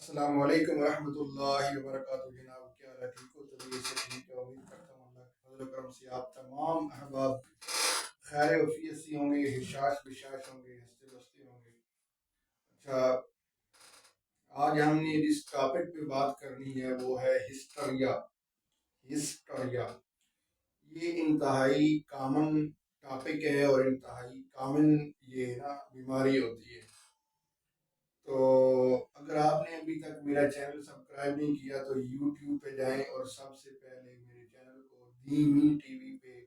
السلام علیکم ورحمۃ اللہ وبرکاتہ جناب، کیا حال ہے؟ ٹھیک ہو؟ طبیعت سے ٹھیک ہے؟ امید کرتا ہوں اللہ کے فضل و کرم سے آپ تمام احباب خیر وفیت سے ہوں گے، حشاش بشاش ہوں گے، ہنستے بستے ہوں گے۔ اچھا، آج ہم نے جس ٹاپک پہ بات کرنی ہے وہ ہے ہسٹریا۔ ہسٹریا یہ انتہائی کامن ٹاپک ہے اور انتہائی کامن یہ نا بیماری ہوتی ہے۔ تو اگر آپ نے ابھی تک میرا چینل سبسکرائب نہیں کیا تو یوٹیوب پہ جائیں اور سب سے پہلے میرے چینل کو دینی ٹی وی پہ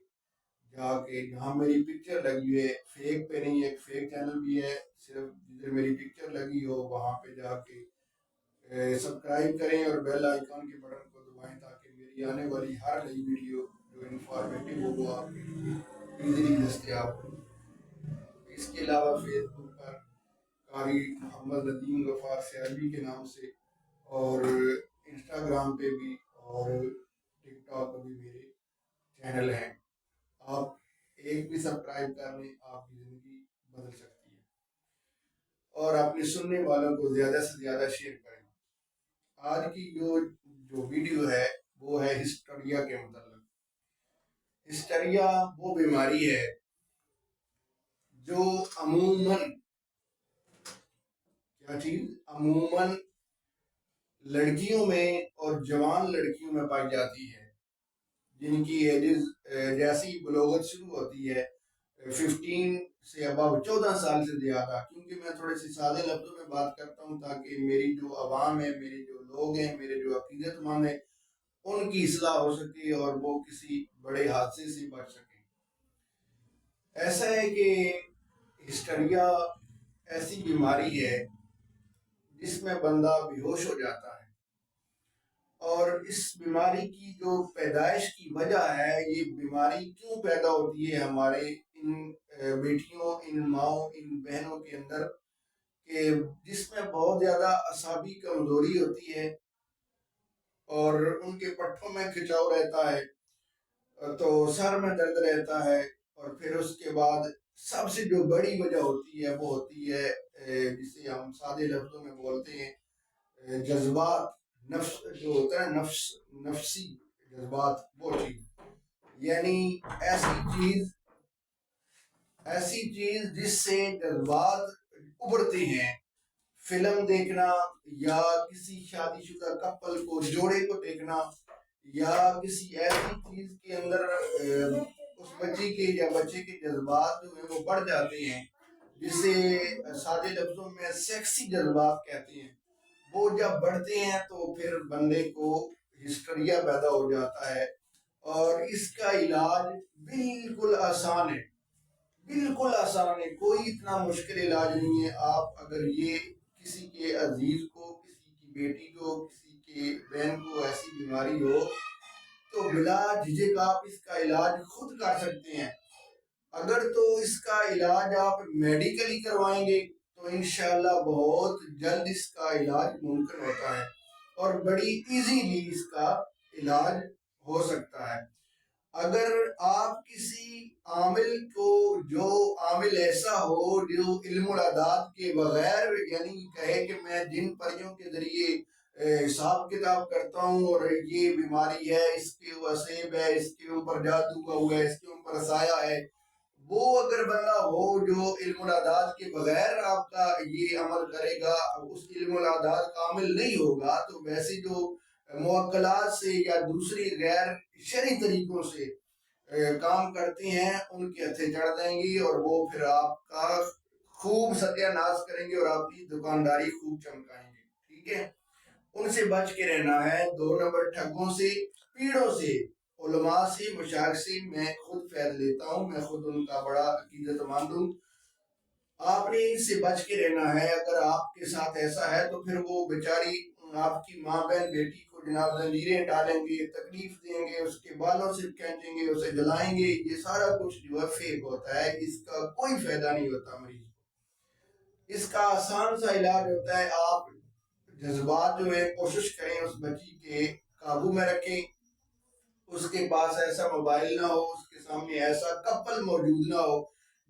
جا کے جہاں میری پکچر لگی ہے، فیک پہ نہیں، ایک فیک چینل بھی ہے، صرف جدھر میری پکچر لگی ہو وہاں پہ جا کے سبسکرائب کریں اور بیل آئیکن کے بٹن کو دبائیں تاکہ میری آنے والی ہر نئی ویڈیو جو انفارمیٹیو ہو وہ آپ کے لیے ایزیلی دستیاب ہو۔ اس کے علاوہ فیس بک پر قاری محمد ندیم غفار سیالوی کے نام سے، اور انسٹاگرام پہ بھی اور ٹک ٹاک پہ بھی میرے چینل ہیں۔ آپ ایک بھی سبسکرائب کر لیں، آپ کی زندگی بدل سکتی ہے، اور اپنے سننے والوں کو زیادہ سے زیادہ شیئر کریں۔ آج کی جو ویڈیو ہے وہ ہے ہسٹریا کے متعلق۔ ہسٹریا وہ بیماری ہے جو عموماً عموماً لڑکیوں میں اور جوان لڑکیوں میں پائی جاتی ہے، جن کی ایجز جیسی بلوغت شروع ہوتی ہے 15 سے ابو 14 سال سے زیادہ۔ کیونکہ میں تھوڑے سے سادے لفظوں میں بات کرتا ہوں تاکہ میری جو عوام ہے، میرے جو لوگ ہیں، میرے جو عقیدت مند ہیں، ان کی اصلاح ہو سکے اور وہ کسی بڑے حادثے سے بچ سکیں۔ ایسا ہے کہ ہسٹریا ایسی بیماری ہے جس میں بندہ بے ہوش ہو جاتا ہے، اور اس بیماری کی جو پیدائش کی وجہ ہے، یہ بیماری کیوں پیدا ہوتی ہے ہمارے ان بیٹیوں، ان ماؤں، ان بہنوں کے اندر، کہ جس میں بہت زیادہ اعصابی کمزوری ہوتی ہے اور ان کے پٹھوں میں کھچاؤ رہتا ہے، تو سر میں درد رہتا ہے، اور پھر اس کے بعد سب سے جو بڑی وجہ ہوتی ہے وہ ہوتی ہے جسے ہم سادے لفظوں میں بولتے ہیں جذبات، نفس جو ہوتا ہے، نفسی جذبات، وہ چیز، یعنی ایسی چیز جس سے جذبات ابھرتے ہیں۔ فلم دیکھنا، یا کسی شادی شدہ کپل کو، جوڑے کو دیکھنا، یا کسی ایسی چیز کے اندر اس بچی کے یا بچے کے جذبات جو ہیں وہ بڑھ جاتے ہیں، جسے سادے لفظوں میں سیکسی جذبات کہتے ہیں۔ وہ جب بڑھتے ہیں تو پھر بندے کو ہسٹریا پیدا ہو جاتا ہے، اور اس کا علاج بالکل آسان ہے، بالکل آسان ہے، کوئی اتنا مشکل علاج نہیں ہے۔ آپ اگر یہ کسی کے عزیز کو، کسی کی بیٹی کو، کسی کے بہن کو ایسی بیماری ہو تو بلا جھجک آپ اس کا علاج خود کر سکتے ہیں۔ اگر تو اس کا علاج آپ میڈیکلی کروائیں گے تو انشاءاللہ بہت جلد اس کا علاج ممکن ہوتا ہے، اور بڑی ایزیلی اس کا علاج ہو سکتا ہے۔ اگر آپ کسی عامل کو، جو عامل ایسا ہو جو علم العداد کے بغیر، یعنی کہے کہ میں جن پریوں کے ذریعے حساب کتاب کرتا ہوں اور یہ بیماری ہے، اس کے وسیب ہے، اس کے اوپر جادو کا ہوا ہے، اس کے اوپر سایہ ہے، وہ اگر بندہ ہو جو علم العداد کے بغیر آپ کا یہ عمل کرے گا، اس علم العداد کامل نہیں ہوگا، تو ویسے جو موکلات سے یا دوسری غیر شرعی طریقوں سے کام کرتے ہیں ان کے ہتھے چڑھ جائیں گی، اور وہ پھر آپ کا خوب ستیہ ناش کریں گے اور آپ کی دکانداری خوب چمکائیں گے۔ ٹھیک ہے، ان سے بچ کے رہنا ہے۔ 2 نمبر ٹھگوں سے، پیڑوں سے، علماء سے، مشائخ سے میں خود فیض لیتا ہوں، میں خود ان کا بڑا عقیدت مند ہوں۔ آپ نے ان سے بچ کے رہنا ہے۔ اگر آپ کے ساتھ ایسا ہے تو پھر وہ بیچاری آپ کی ماں بہن بیٹی کو جناب زنجیریں ڈالیں گے، تکلیف دیں گے، اس کے بالوں سے کھینچیں گے، اسے جلائیں گے، یہ سارا کچھ جو ہے فیک ہوتا ہے، اس کا کوئی فائدہ نہیں ہوتا مریض کو۔ اس کا آسان سا علاج ہوتا ہے، آپ جذبات جو ہے کوشش کریں اس بچی کے قابو میں رکھیں، اس کے پاس ایسا موبائل نہ ہو، اس کے سامنے ایسا کپل موجود نہ ہو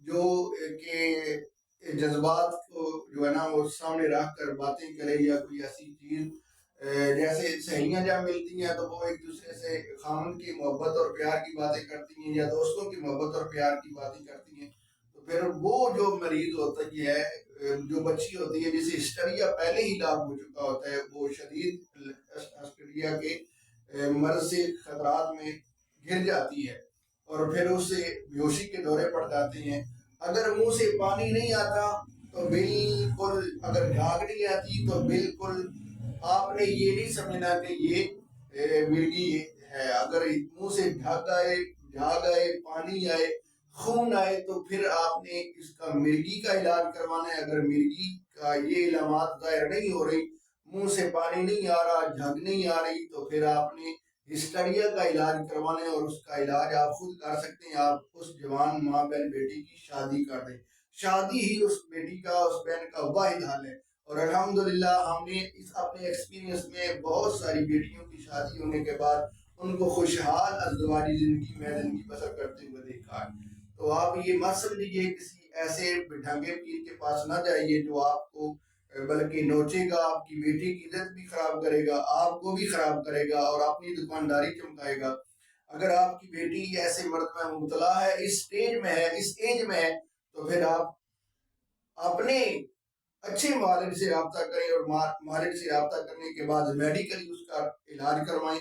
جو کہ جذبات کو جو ہے نا وہ سامنے رکھ کر باتیں کرے، یا کوئی ایسی چیز جیسے سہیلیاں جب ملتی ہیں تو وہ ایک دوسرے سے خامن کی محبت اور پیار کی باتیں کرتی ہیں، یا دوستوں کی محبت اور پیار کی باتیں کرتی ہیں، تو پھر وہ جو مریض ہوتا ہے، جو بچی ہوتی ہے جسے ہسٹریا پہلے ہی لاگ ہو چکا ہوتا ہے، وہ شدید ہسٹریا کے مرض سے خطرات میں گر جاتی ہے، اور پھر اس سے بیہوشی کے دورے پڑ جاتے ہیں۔ اگر منہ سے پانی نہیں آتا تو بالکل، اگر جھاگ نہیں آتی تو بالکل آپ نے یہ نہیں سمجھنا کہ یہ مرگی ہے۔ اگر منہ سے جھاگ آئے، پانی آئے، خون آئے، تو پھر آپ نے اس کا مرگی کا علاج کروانا ہے۔ اگر مرگی کا یہ علامات ظاہر نہیں ہو رہی، منہ سے پانی نہیں آ رہا، جھگ نہیں آ رہی، تو پھر آپ نے ہسٹریا کا علاج کروانا ہے، اور اس کا علاج آپ خود کر سکتے ہیں۔ آپ اس جوان ماں بہن بیٹی کی شادی کر دیں۔ شادی ہی اس بیٹی کا، اس بہن کا واحد حل ہے۔ اور الحمدللہ ہم نے اس اپنے ایکسپیرینس میں بہت ساری بیٹیوں کی شادی ہونے کے بعد ان کو خوشحال ازدواجی زندگی بسر کرتے ہوئے دیکھا ہے۔ تو آپ یہ مت سمجھیے کسی ایسے ڈھنگے پیر کے پاس نہ جائیے جو آپ کو بلکہ نوچے گا، آپ کی بیٹی کی عزت بھی خراب کرے گا، آپ کو بھی خراب کرے گا، اور اپنی دکانداری چمکائے گا۔ اگر آپ کی بیٹی ایسے مرد میں مبتلا ہے، اس سٹیج میں ہے، اس ایج میں ہے، تو پھر آپ اپنے اچھے والد سے رابطہ کریں، اور والد سے رابطہ کرنے کے بعد میڈیکلی اس کا علاج کروائیں۔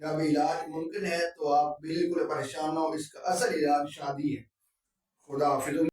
جب علاج ممکن ہے تو آپ بالکل پریشان نہ ہو، اس کا اصل علاج شادی ہے۔ خدا حافظ۔